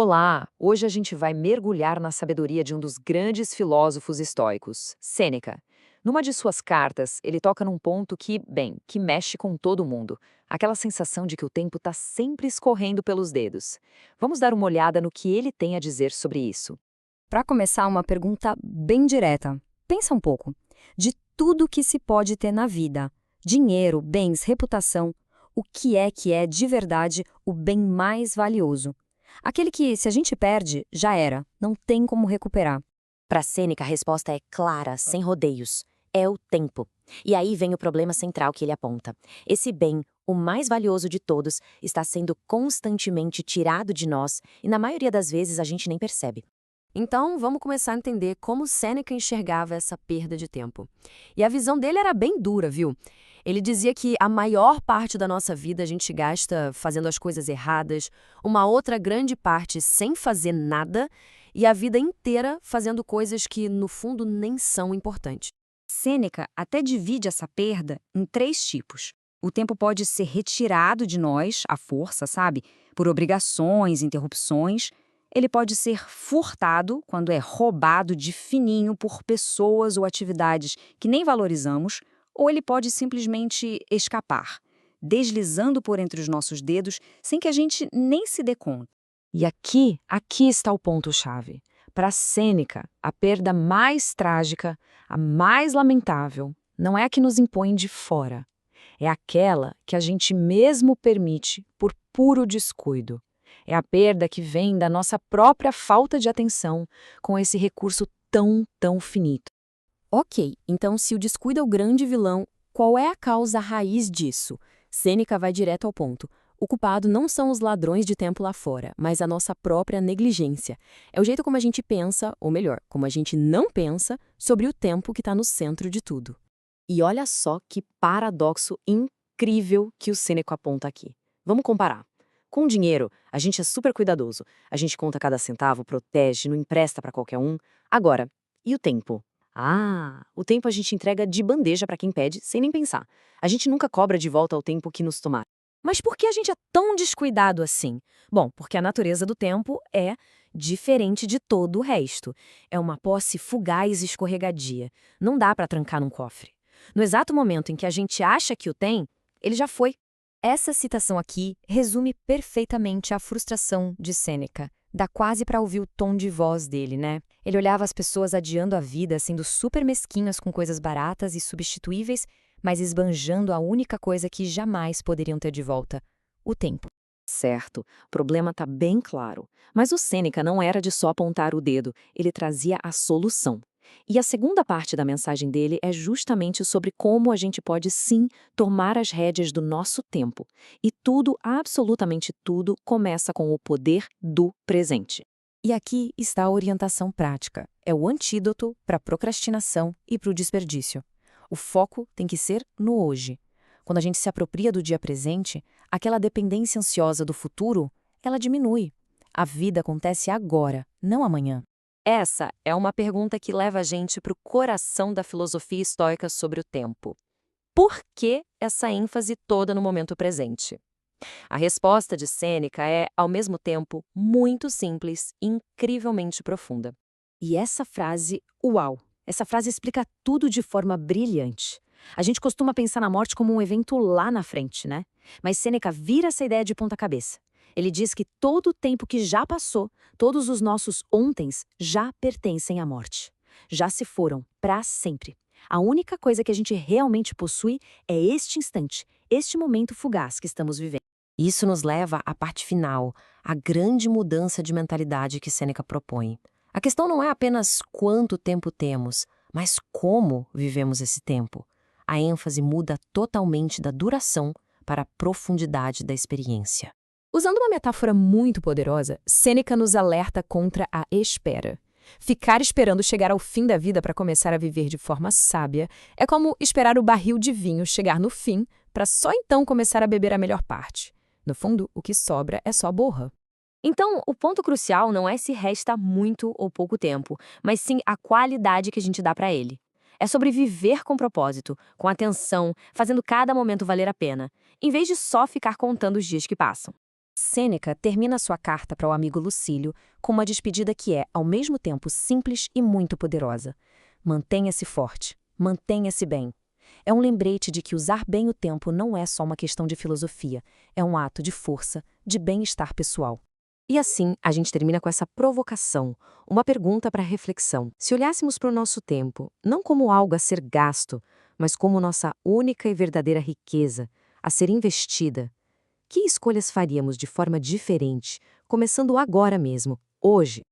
Olá! Hoje a gente vai mergulhar na sabedoria de um dos grandes filósofos estoicos, Sêneca. Numa de suas cartas, ele toca num ponto que mexe com todo mundo. Aquela sensação de que o tempo está sempre escorrendo pelos dedos. Vamos dar uma olhada no que ele tem a dizer sobre isso. Para começar, uma pergunta bem direta. Pensa um pouco. De tudo que se pode ter na vida, dinheiro, bens, reputação, o que é de verdade o bem mais valioso? Aquele que, se a gente perde, já era, não tem como recuperar. Para Sêneca, a resposta é clara, sem rodeios. É o tempo. E aí vem o problema central que ele aponta. Esse bem, o mais valioso de todos, está sendo constantemente tirado de nós e, na maioria das vezes, a gente nem percebe. Então, vamos começar a entender como Sêneca enxergava essa perda de tempo. E a visão dele era bem dura, viu? Ele dizia que a maior parte da nossa vida a gente gasta fazendo as coisas erradas, uma outra grande parte sem fazer nada e a vida inteira fazendo coisas que, no fundo, nem são importantes. Sêneca até divide essa perda em três tipos. O tempo pode ser retirado de nós, à força, sabe? Por obrigações, interrupções. Ele pode ser furtado, quando é roubado de fininho por pessoas ou atividades que nem valorizamos, ou ele pode simplesmente escapar, deslizando por entre os nossos dedos sem que a gente nem se dê conta. E aqui está o ponto-chave. Para Sêneca, a perda mais trágica, a mais lamentável, não é a que nos impõe de fora. É aquela que a gente mesmo permite por puro descuido. É a perda que vem da nossa própria falta de atenção com esse recurso tão finito. Ok, então se o descuido é o grande vilão, qual é a causa raiz disso? Sêneca vai direto ao ponto. O culpado não são os ladrões de tempo lá fora, mas a nossa própria negligência. É o jeito como a gente pensa, ou melhor, como a gente não pensa, sobre o tempo que está no centro de tudo. E olha só que paradoxo incrível que o Sêneca aponta aqui. Vamos comparar. Com o dinheiro, a gente é super cuidadoso. A gente conta cada centavo, protege, não empresta para qualquer um. Agora, e o tempo? O tempo a gente entrega de bandeja para quem pede, sem nem pensar. A gente nunca cobra de volta o tempo que nos tomar. Mas por que a gente é tão descuidado assim? Bom, porque a natureza do tempo é diferente de todo o resto. É uma posse fugaz e escorregadia. Não dá para trancar num cofre. No exato momento em que a gente acha que o tem, ele já foi. Essa citação aqui resume perfeitamente a frustração de Sêneca. Dá quase para ouvir o tom de voz dele, né? Ele olhava as pessoas adiando a vida, sendo super mesquinhas com coisas baratas e substituíveis, mas esbanjando a única coisa que jamais poderiam ter de volta: o tempo. Certo, o problema está bem claro. Mas o Sêneca não era de só apontar o dedo, ele trazia a solução. E a segunda parte da mensagem dele é justamente sobre como a gente pode sim tomar as rédeas do nosso tempo. E tudo, absolutamente tudo, começa com o poder do presente. E aqui está a orientação prática. É o antídoto para a procrastinação e para o desperdício. O foco tem que ser no hoje. Quando a gente se apropria do dia presente, aquela dependência ansiosa do futuro, ela diminui. A vida acontece agora, não amanhã. Essa é uma pergunta que leva a gente para o coração da filosofia estoica sobre o tempo. Por que essa ênfase toda no momento presente? A resposta de Sêneca é, ao mesmo tempo, muito simples e incrivelmente profunda. E essa frase, uau! Essa frase explica tudo de forma brilhante. A gente costuma pensar na morte como um evento lá na frente, né? Mas Sêneca vira essa ideia de ponta cabeça. Ele diz que todo o tempo que já passou, todos os nossos ontens já pertencem à morte. Já se foram, para sempre. A única coisa que a gente realmente possui é este instante, este momento fugaz que estamos vivendo. Isso nos leva à parte final, a grande mudança de mentalidade que Sêneca propõe. A questão não é apenas quanto tempo temos, mas como vivemos esse tempo. A ênfase muda totalmente da duração para a profundidade da experiência. Usando uma metáfora muito poderosa, Sêneca nos alerta contra a espera. Ficar esperando chegar ao fim da vida para começar a viver de forma sábia é como esperar o barril de vinho chegar no fim para só então começar a beber a melhor parte. No fundo, o que sobra é só borra. Então, o ponto crucial não é se resta muito ou pouco tempo, mas sim a qualidade que a gente dá para ele. É sobre viver com propósito, com atenção, fazendo cada momento valer a pena, em vez de só ficar contando os dias que passam. Sêneca termina sua carta para o amigo Lucílio com uma despedida que é, ao mesmo tempo, simples e muito poderosa. Mantenha-se forte, mantenha-se bem. É um lembrete de que usar bem o tempo não é só uma questão de filosofia, é um ato de força, de bem-estar pessoal. E assim, a gente termina com essa provocação, uma pergunta para reflexão. Se olhássemos para o nosso tempo, não como algo a ser gasto, mas como nossa única e verdadeira riqueza, a ser investida, que escolhas faríamos de forma diferente, começando agora mesmo, hoje?